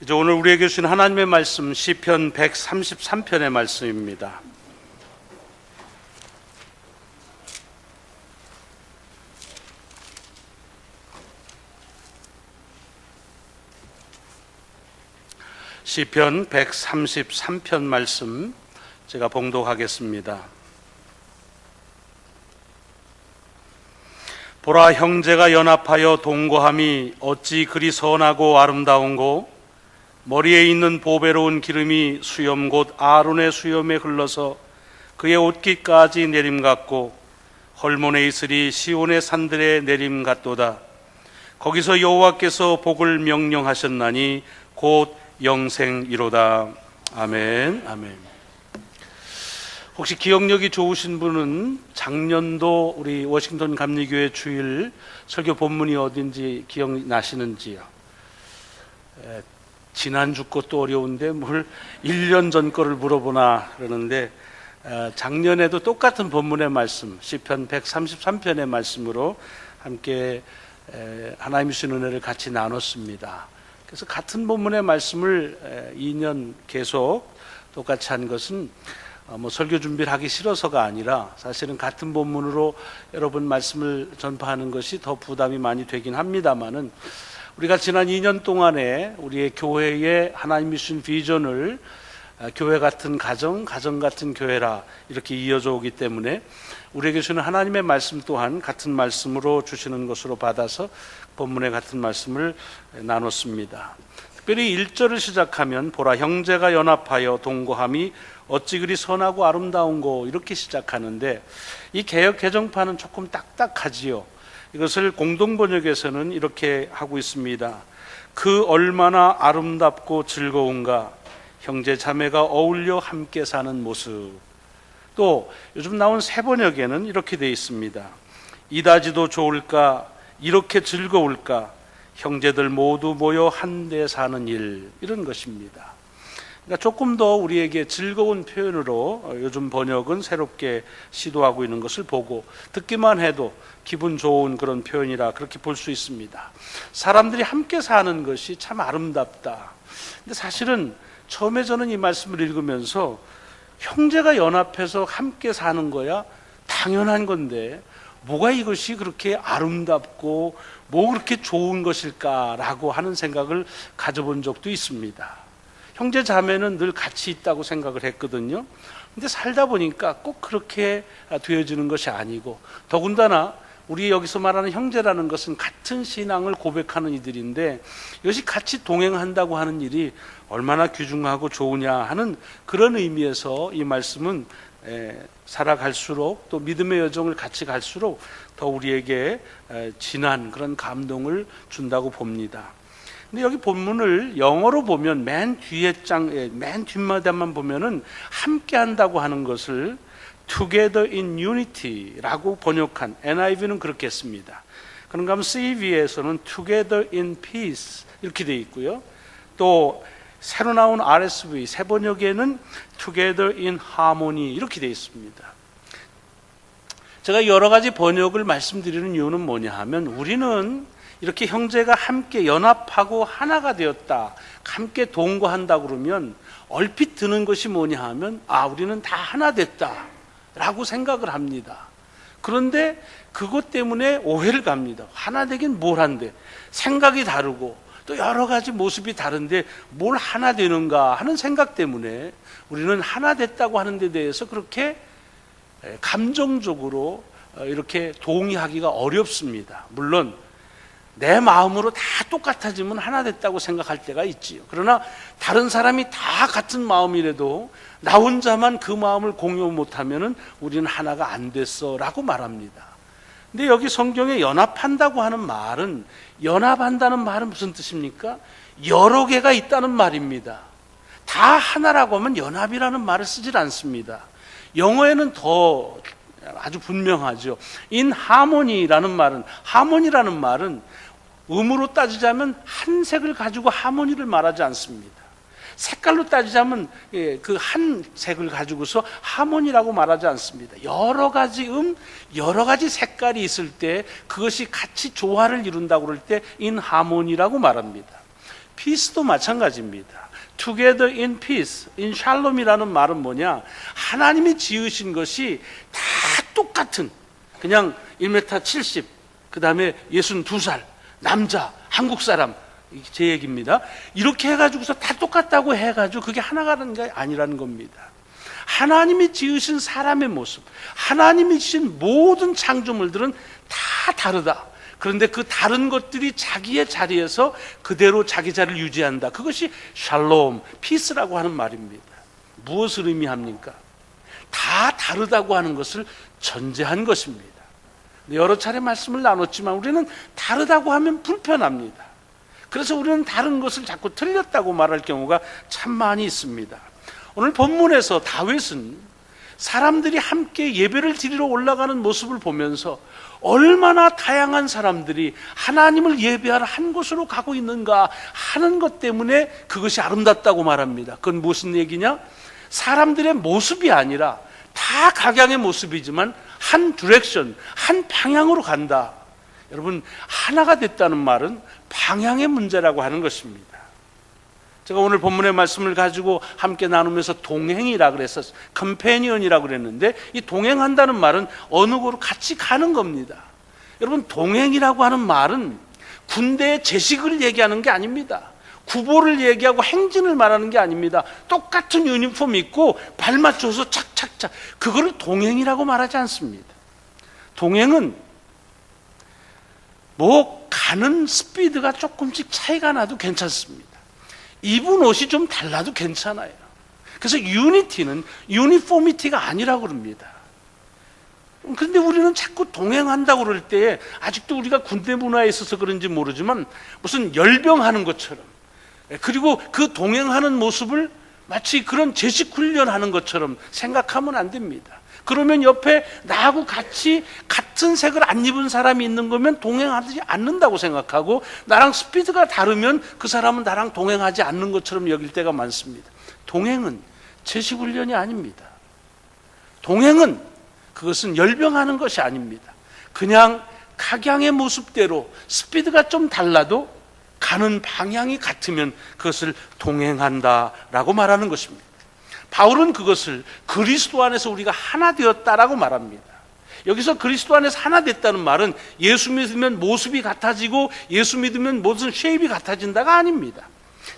이제 오늘 우리에게 주신 하나님의 말씀 시편 133편의 말씀입니다. 시편 133편 말씀 제가 봉독하겠습니다. 보라, 형제가 연합하여 동거함이 어찌 그리 선하고 아름다운고, 머리에 있는 보배로운 기름이 수염 곧 아론의 수염에 흘러서 그의 옷깃까지 내림 같고, 헐몬에 있으리 시온의 산들의 내림 같도다. 거기서 여호와께서 복을 명령하셨나니 곧 영생이로다. 아멘. 아멘. 혹시 기억력이 좋으신 분은 작년도 우리 워싱턴 감리교회 주일 설교 본문이 어딘지 기억나시는지요? 지난주 것도 어려운데 뭘 1년 전 거를 물어보나 그러는데, 작년에도 똑같은 본문의 말씀 시편 133편의 말씀으로 함께 하나님 주신 은혜를 같이 나눴습니다. 그래서 같은 본문의 말씀을 2년 계속 똑같이 한 것은 설교 준비를 하기 싫어서가 아니라, 사실은 같은 본문으로 여러분 말씀을 전파하는 것이 더 부담이 많이 되긴 합니다만은, 우리가 지난 2년 동안에 우리의 교회의 하나님이 주신 비전을 교회 같은 가정, 가정 같은 교회라 이렇게 이어져 오기 때문에 우리에게 주는 하나님의 말씀 또한 같은 말씀으로 주시는 것으로 받아서 본문의 같은 말씀을 나눴습니다. 특별히 1절을 시작하면 보라, 형제가 연합하여 동거함이 어찌 그리 선하고 아름다운고, 이렇게 시작하는데 이 개역 개정판은 조금 딱딱하지요. 이것을 공동번역에서는 이렇게 하고 있습니다. 그 얼마나 아름답고 즐거운가, 형제 자매가 어울려 함께 사는 모습. 또 요즘 나온 새번역에는 이렇게 되어 있습니다. 이다지도 좋을까, 이렇게 즐거울까, 형제들 모두 모여 한데 사는 일. 이런 것입니다. 그러니까 조금 더 우리에게 즐거운 표현으로 요즘 번역은 새롭게 시도하고 있는 것을 보고, 듣기만 해도 기분 좋은 그런 표현이라 그렇게 볼 수 있습니다. 사람들이 함께 사는 것이 참 아름답다. 근데 사실은 처음에 저는 이 말씀을 읽으면서 형제가 연합해서 함께 사는 거야 당연한 건데, 뭐가 이것이 그렇게 아름답고 뭐 그렇게 좋은 것일까라고 하는 생각을 가져본 적도 있습니다. 형제 자매는 늘 같이 있다고 생각을 했거든요. 근데 살다 보니까 꼭 그렇게 되어지는 것이 아니고, 더군다나 우리 여기서 말하는 형제라는 것은 같은 신앙을 고백하는 이들인데, 이것이 같이 동행한다고 하는 일이 얼마나 귀중하고 좋으냐 하는 그런 의미에서 이 말씀은 살아갈수록, 또 믿음의 여정을 같이 갈수록 더 우리에게 진한 그런 감동을 준다고 봅니다. 근데 여기 본문을 영어로 보면 맨 뒷마디만 보면은 함께 한다고 하는 것을 Together in Unity라고 번역한 NIV는 그렇게 했습니다. 그런가 하면 CV에서는 Together in Peace 이렇게 되어 있고요. 또 새로 나온 RSV 새 번역에는 Together in Harmony 이렇게 되어 있습니다. 제가 여러 가지 번역을 말씀드리는 이유는 뭐냐 하면, 우리는 이렇게 형제가 함께 연합하고 하나가 되었다, 함께 동거한다 그러면 얼핏 드는 것이 뭐냐 하면, 우리는 다 하나 됐다 라고 생각을 합니다. 그런데 그것 때문에 오해를 갑니다. 하나 되긴 뭘 한데, 생각이 다르고 또 여러 가지 모습이 다른데 뭘 하나 되는가 하는 생각 때문에 우리는 하나 됐다고 하는 데 대해서 그렇게 감정적으로 이렇게 동의하기가 어렵습니다. 물론 내 마음으로 다 똑같아지면 하나 됐다고 생각할 때가 있지요. 그러나 다른 사람이 다 같은 마음이라도 나 혼자만 그 마음을 공유 못하면 우리는 하나가 안 됐어 라고 말합니다. 근데 여기 성경에 연합한다고 하는 말은, 연합한다는 말은 무슨 뜻입니까? 여러 개가 있다는 말입니다. 다 하나라고 하면 연합이라는 말을 쓰질 않습니다. 영어에는 더 아주 분명하죠. In harmony라는 말은, 하모니라는 말은 음으로 따지자면 한 색을 가지고 하모니를 말하지 않습니다. 색깔로 따지자면 그 한 색을 가지고서 하모니라고 말하지 않습니다. 여러 가지 여러 가지 색깔이 있을 때 그것이 같이 조화를 이룬다고 그럴 때 인하모니라고 말합니다. peace도 마찬가지입니다. together in peace, in shalom이라는 말은 뭐냐? 하나님이 지으신 것이 다 똑같은, 그냥 1m 70, 그 다음에 62살, 남자, 한국 사람, 제 얘기입니다. 이렇게 해가지고서 다 똑같다고 해가지고 그게 하나가는 게 아니라는 겁니다. 하나님이 지으신 사람의 모습, 하나님이 지으신 모든 창조물들은 다 다르다. 그런데 그 다른 것들이 자기의 자리에서 그대로 자기 자리를 유지한다. 그것이 샬롬, 피스라고 하는 말입니다. 무엇을 의미합니까? 다 다르다고 하는 것을 전제한 것입니다. 여러 차례 말씀을 나눴지만 우리는 다르다고 하면 불편합니다. 그래서 우리는 다른 것을 자꾸 틀렸다고 말할 경우가 참 많이 있습니다. 오늘 본문에서 다윗은 사람들이 함께 예배를 드리러 올라가는 모습을 보면서 얼마나 다양한 사람들이 하나님을 예배하러 한 곳으로 가고 있는가 하는 것 때문에 그것이 아름답다고 말합니다. 그건 무슨 얘기냐? 사람들의 모습이 아니라 다 각양의 모습이지만 한 디렉션, 한 방향으로 간다. 여러분, 하나가 됐다는 말은 방향의 문제라고 하는 것입니다. 제가 오늘 본문의 말씀을 가지고 함께 나누면서 동행이라 그랬었어요. 컴패니언이라고 그랬는데 이 동행한다는 말은 어느 곳으로 같이 가는 겁니다. 여러분, 동행이라고 하는 말은 군대의 제식을 얘기하는 게 아닙니다. 구보를 얘기하고 행진을 말하는 게 아닙니다. 똑같은 유니폼 입고 발 맞춰서 착착착, 그거를 동행이라고 말하지 않습니다. 동행은 뭐 가는 스피드가 조금씩 차이가 나도 괜찮습니다. 입은 옷이 좀 달라도 괜찮아요. 그래서 유니티는 유니포미티가 아니라고 그럽니다. 그런데 우리는 자꾸 동행한다고 그럴 때 아직도 우리가 군대 문화에 있어서 그런지 모르지만 무슨 열병하는 것처럼, 그리고 그 동행하는 모습을 마치 그런 제식 훈련하는 것처럼 생각하면 안 됩니다. 그러면 옆에 나하고 같이 같은 색을 안 입은 사람이 있는 거면 동행하지 않는다고 생각하고, 나랑 스피드가 다르면 그 사람은 나랑 동행하지 않는 것처럼 여길 때가 많습니다. 동행은 제식 훈련이 아닙니다. 동행은 그것은 열병하는 것이 아닙니다. 그냥 각양의 모습대로 스피드가 좀 달라도 가는 방향이 같으면 그것을 동행한다라고 말하는 것입니다. 바울은 그것을 그리스도 안에서 우리가 하나 되었다라고 말합니다. 여기서 그리스도 안에서 하나 됐다는 말은 예수 믿으면 모습이 같아지고 예수 믿으면 모든 쉐입이 같아진다가 아닙니다.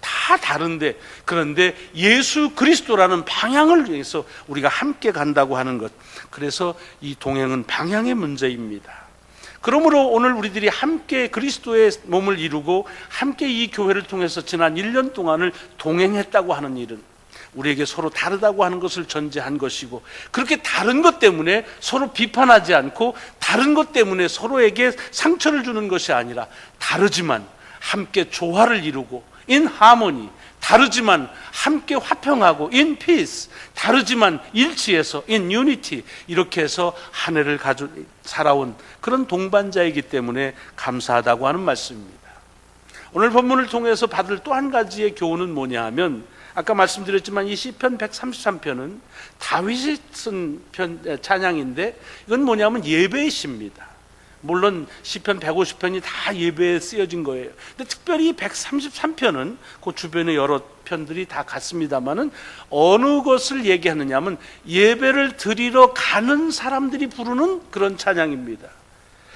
다 다른데, 그런데 예수 그리스도라는 방향을 위해서 우리가 함께 간다고 하는 것, 그래서 이 동행은 방향의 문제입니다. 그러므로 오늘 우리들이 함께 그리스도의 몸을 이루고 함께 이 교회를 통해서 지난 1년 동안을 동행했다고 하는 일은 우리에게 서로 다르다고 하는 것을 전제한 것이고, 그렇게 다른 것 때문에 서로 비판하지 않고 다른 것 때문에 서로에게 상처를 주는 것이 아니라 다르지만 함께 조화를 이루고 in harmony, 다르지만 함께 화평하고 in peace, 다르지만 일치해서 in unity, 이렇게 해서 한 해를 살아온 그런 동반자이기 때문에 감사하다고 하는 말씀입니다. 오늘 본문을 통해서 받을 또 한 가지의 교훈은 뭐냐 하면, 아까 말씀드렸지만 이 시편 133편은 다윗이 쓴 찬양인데 이건 뭐냐면 예배의 시입니다. 물론 시편 150편이 다 예배에 쓰여진 거예요. 근데 특별히 이 133편은 그 주변의 여러 편들이 다 같습니다만은 어느 것을 얘기하느냐 하면 예배를 드리러 가는 사람들이 부르는 그런 찬양입니다.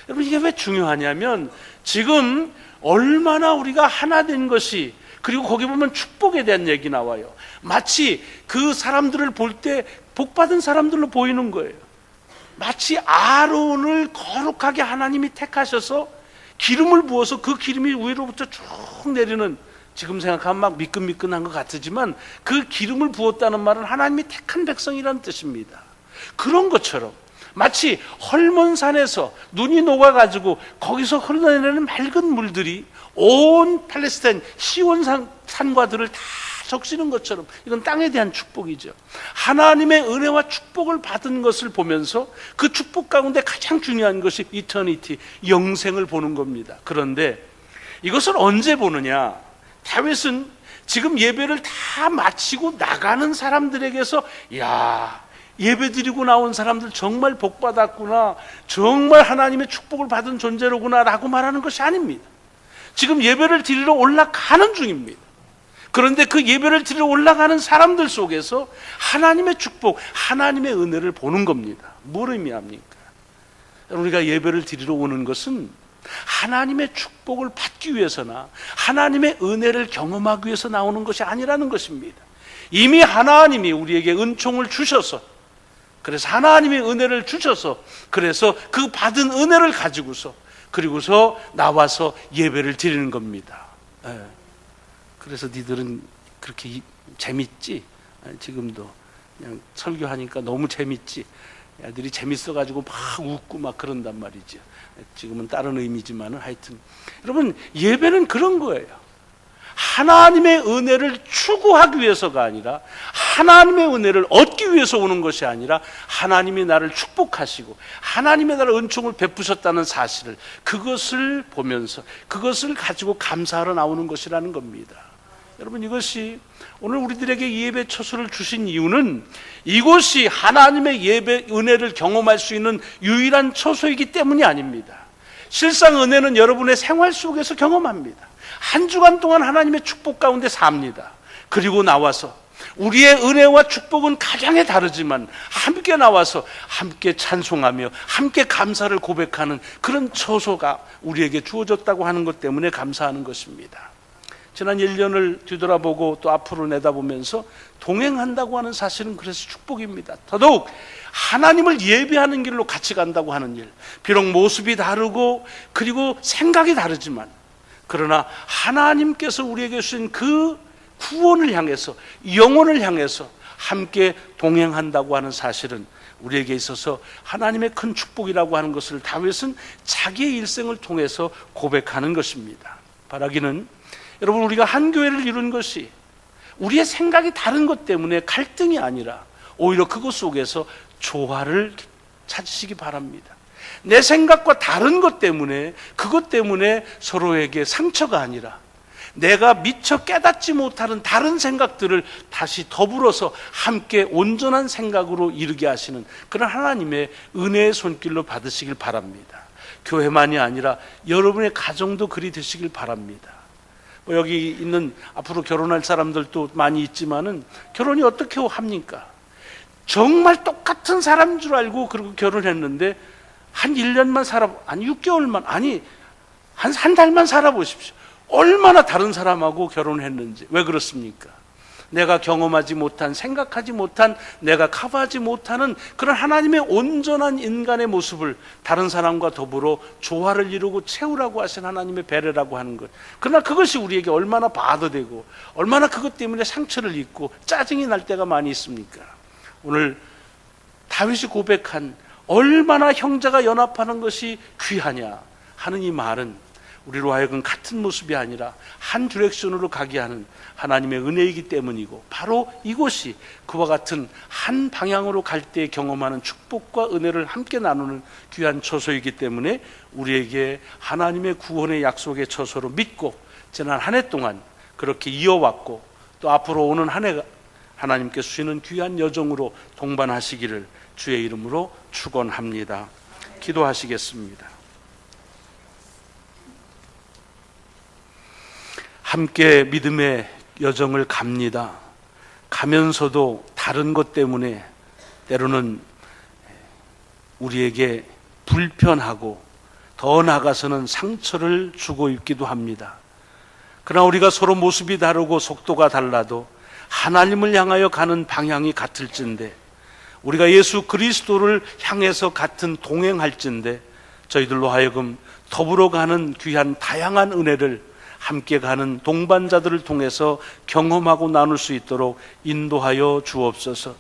여러분, 이게 왜 중요하냐면 지금 얼마나 우리가 하나 된 것이, 그리고 거기 보면 축복에 대한 얘기 나와요. 마치 그 사람들을 볼 때 복받은 사람들로 보이는 거예요. 마치 아론을 거룩하게 하나님이 택하셔서 기름을 부어서 그 기름이 위로부터 쭉 내리는, 지금 생각하면 막 미끈미끈한 것 같지만 그 기름을 부었다는 말은 하나님이 택한 백성이라는 뜻입니다. 그런 것처럼 마치 헐몬산에서 눈이 녹아가지고 거기서 흘러내리는 맑은 물들이 온 팔레스타인 시온 산과들을 다 적시는 것처럼, 이건 땅에 대한 축복이죠. 하나님의 은혜와 축복을 받은 것을 보면서 그 축복 가운데 가장 중요한 것이 이터니티, 영생을 보는 겁니다. 그런데 이것을 언제 보느냐? 다윗은 지금 예배를 다 마치고 나가는 사람들에게서 야, 예배 드리고 나온 사람들 정말 복 받았구나, 정말 하나님의 축복을 받은 존재로구나 라고 말하는 것이 아닙니다. 지금 예배를 드리러 올라가는 중입니다. 그런데 그 예배를 드리러 올라가는 사람들 속에서 하나님의 축복, 하나님의 은혜를 보는 겁니다. 뭘 의미합니까? 우리가 예배를 드리러 오는 것은 하나님의 축복을 받기 위해서나 하나님의 은혜를 경험하기 위해서 나오는 것이 아니라는 것입니다. 이미 하나님이 우리에게 은총을 주셔서, 그래서 하나님의 은혜를 주셔서, 그래서 그 받은 은혜를 가지고서 그리고서 나와서 예배를 드리는 겁니다. 그래서 니들은 그렇게 재밌지? 지금도 그냥 설교하니까 너무 재밌지? 애들이 재밌어가지고 막 웃고 막 그런단 말이죠. 지금은 다른 의미지만은 하여튼 여러분, 예배는 그런 거예요. 하나님의 은혜를 추구하기 위해서가 아니라, 하나님의 은혜를 얻기 위해서 오는 것이 아니라, 하나님이 나를 축복하시고 하나님의 나를 은총을 베푸셨다는 사실을, 그것을 보면서 그것을 가지고 감사하러 나오는 것이라는 겁니다. 여러분, 이것이 오늘 우리들에게 이 예배 처소를 주신 이유는 이곳이 하나님의 예배 은혜를 경험할 수 있는 유일한 처소이기 때문이 아닙니다. 실상 은혜는 여러분의 생활 속에서 경험합니다. 한 주간 동안 하나님의 축복 가운데 삽니다. 그리고 나와서 우리의 은혜와 축복은 가장에 다르지만 함께 나와서 함께 찬송하며 함께 감사를 고백하는 그런 처소가 우리에게 주어졌다고 하는 것 때문에 감사하는 것입니다. 지난 1년을 뒤돌아보고 또 앞으로 내다보면서 동행한다고 하는 사실은 그래서 축복입니다. 더더욱 하나님을 예배하는 길로 같이 간다고 하는 일, 비록 모습이 다르고 그리고 생각이 다르지만, 그러나 하나님께서 우리에게 주신 그 구원을 향해서, 영혼을 향해서 함께 동행한다고 하는 사실은 우리에게 있어서 하나님의 큰 축복이라고 하는 것을 다윗은 자기의 일생을 통해서 고백하는 것입니다. 바라기는 여러분, 우리가 한 교회를 이룬 것이 우리의 생각이 다른 것 때문에 갈등이 아니라 오히려 그것 속에서 조화를 찾으시기 바랍니다. 내 생각과 다른 것 때문에, 그것 때문에 서로에게 상처가 아니라 내가 미처 깨닫지 못하는 다른 생각들을 다시 더불어서 함께 온전한 생각으로 이르게 하시는 그런 하나님의 은혜의 손길로 받으시길 바랍니다. 교회만이 아니라 여러분의 가정도 그리 되시길 바랍니다. 여기 있는 앞으로 결혼할 사람들도 많이 있지만은 결혼이 어떻게 합니까? 정말 똑같은 사람인 줄 알고 그리고 결혼했는데 한 1년만 아니 6개월만, 아니 한 달만 살아보십시오. 얼마나 다른 사람하고 결혼했는지. 왜 그렇습니까? 내가 경험하지 못한, 생각하지 못한, 내가 커버하지 못하는 그런 하나님의 온전한 인간의 모습을 다른 사람과 더불어 조화를 이루고 채우라고 하신 하나님의 배려라고 하는 것. 그러나 그것이 우리에게 얼마나 바더되고 얼마나 그것 때문에 상처를 입고 짜증이 날 때가 많이 있습니까? 오늘 다윗이 고백한 얼마나 형제가 연합하는 것이 귀하냐 하는 이 말은 우리로 하여금 같은 모습이 아니라 한 디렉션으로 가게 하는 하나님의 은혜이기 때문이고, 바로 이곳이 그와 같은 한 방향으로 갈 때 경험하는 축복과 은혜를 함께 나누는 귀한 처소이기 때문에 우리에게 하나님의 구원의 약속의 처소로 믿고 지난 한 해 동안 그렇게 이어왔고, 또 앞으로 오는 한 해가 하나님께서 주시는 귀한 여정으로 동반하시기를 주의 이름으로 축원합니다. 기도하시겠습니다. 함께 믿음의 여정을 갑니다. 가면서도 다른 것 때문에 때로는 우리에게 불편하고 더 나아가서는 상처를 주고 있기도 합니다. 그러나 우리가 서로 모습이 다르고 속도가 달라도 하나님을 향하여 가는 방향이 같을진데, 우리가 예수 그리스도를 향해서 같은 동행할진데, 저희들로 하여금 더불어 가는 귀한 다양한 은혜를 함께 가는 동반자들을 통해서 경험하고 나눌 수 있도록 인도하여 주옵소서.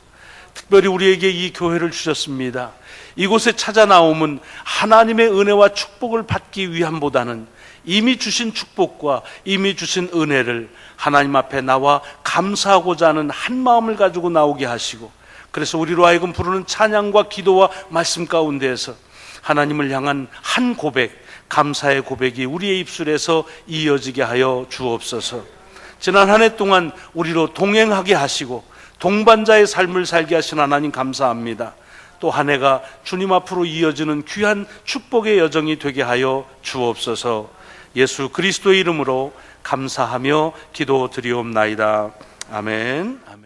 특별히 우리에게 이 교회를 주셨습니다. 이곳에 찾아 나옴은 하나님의 은혜와 축복을 받기 위함보다는 이미 주신 축복과 이미 주신 은혜를 하나님 앞에 나와 감사하고자 하는 한 마음을 가지고 나오게 하시고, 그래서 우리로 하여금 부르는 찬양과 기도와 말씀 가운데에서 하나님을 향한 한 고백, 감사의 고백이 우리의 입술에서 이어지게 하여 주옵소서. 지난 한 해 동안 우리로 동행하게 하시고 동반자의 삶을 살게 하신 하나님 감사합니다. 또 한 해가 주님 앞으로 이어지는 귀한 축복의 여정이 되게 하여 주옵소서. 예수 그리스도의 이름으로 감사하며 기도드리옵나이다. 아멘. 아멘.